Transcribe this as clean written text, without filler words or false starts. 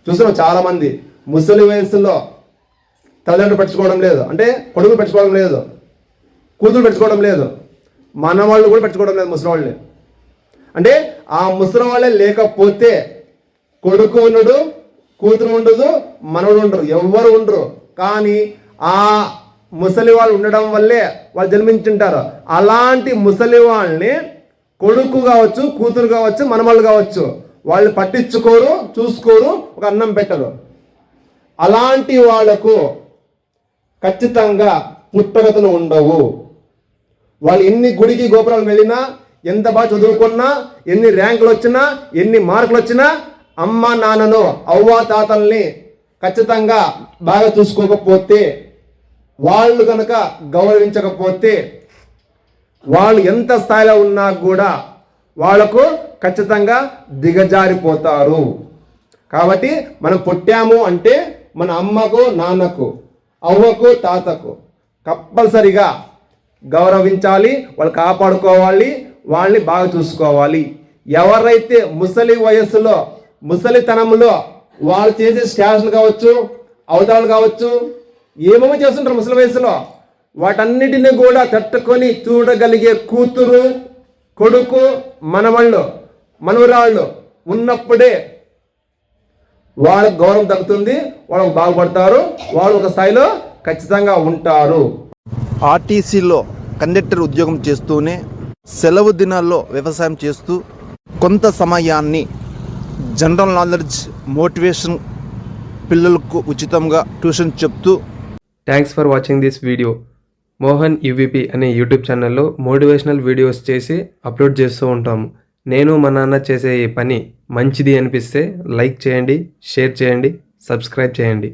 చూస్తున్నాం చాలామంది ముసలి వయసులో తల్లిదండ్రులు పెట్టుకోవడం లేదు, అంటే కొడుకులు పెట్టుకోవడం లేదు, కూతురు పెట్టుకోవడం లేదు, మనవాళ్ళు కూడా పెట్టుకోవడం లేదు ముసలివాళ్ళని. అంటే ఆ ముసలి వాళ్ళే లేకపోతే కొడుకు ఉండడు, కూతురు ఉండదు, మనవడు ఉండరు, ఎవ్వరు ఉండరు. కానీ ఆ ముసలి వాళ్ళు ఉండడం వల్లే వాళ్ళు జన్మించుంటారు. అలాంటి ముసలి వాళ్ళని కొడుకు కావచ్చు, కూతురు కావచ్చు, మనవాళ్ళు కావచ్చు, వాళ్ళు పట్టించుకోరు, చూసుకోరు, ఒక అన్నం పెట్టరు. అలాంటి వాళ్లకు ఖచ్చితంగా పుట్టగతులు ఉండవు. వాళ్ళు ఎన్ని గుడికి గోపురాలు వెళ్ళినా, ఎంత బాగా చదువుకున్నా, ఎన్ని ర్యాంకులు వచ్చినా, ఎన్ని మార్కులు వచ్చినా, అమ్మ నాన్నను, అవ్వ తాతల్ని ఖచ్చితంగా బాగా చూసుకోకపోతే, వాళ్ళు కనుక గౌరవించకపోతే, వాళ్ళు ఎంత స్థాయిలో ఉన్నా కూడా వాళ్లకు ఖచ్చితంగా దిగజారిపోతారు. కాబట్టి మనం పుట్టాము అంటే మన అమ్మకు, నాన్నకు, అవ్వకు, తాతకు కంపల్సరిగా గౌరవించాలి, వాళ్ళు కాపాడుకోవాలి, వాళ్ళని బాగా చూసుకోవాలి. ఎవరైతే ముసలి వయస్సులో, ముసలితనంలో వాళ్ళు చేసే స్టాషన్లు కావచ్చు, అవతారాలు కావచ్చు, ఏమేమో చేస్తుంటారు ముసలి వయసులో, వాటన్నిటిని కూడా తట్టుకొని చూడగలిగే కూతురు, కొడుకు, మనవళ్ళు, మనవరాళ్ళు ఉన్నప్పుడే వాళ్ళకు గౌరవం తగ్గుతుంది, వాళ్ళకు బాగుపడతారు, వాళ్ళు ఒక స్థాయిలో ఖచ్చితంగా ఉంటారు. ఆర్టీసీలో కండక్టర్ ఉద్యోగం చేస్తూనే సెలవు దినాల్లో వ్యవసాయం చేస్తూ కొంత సమయాన్ని జనరల్ నాలెడ్జ్, మోటివేషన్, పిల్లలకు ఉచితంగా ట్యూషన్ చెప్తూ. Thanks for watching this video. Mohan UVP అనే యూట్యూబ్ ఛానల్లో మోటివేషనల్ వీడియోస్ చేసి అప్లోడ్ చేస్తూ ఉంటాము. నేను మా నాన్న చేసే ఈ పని మంచిది అనిపిస్తే లైక్ చేయండి, షేర్ చేయండి, సబ్స్క్రైబ్ చేయండి.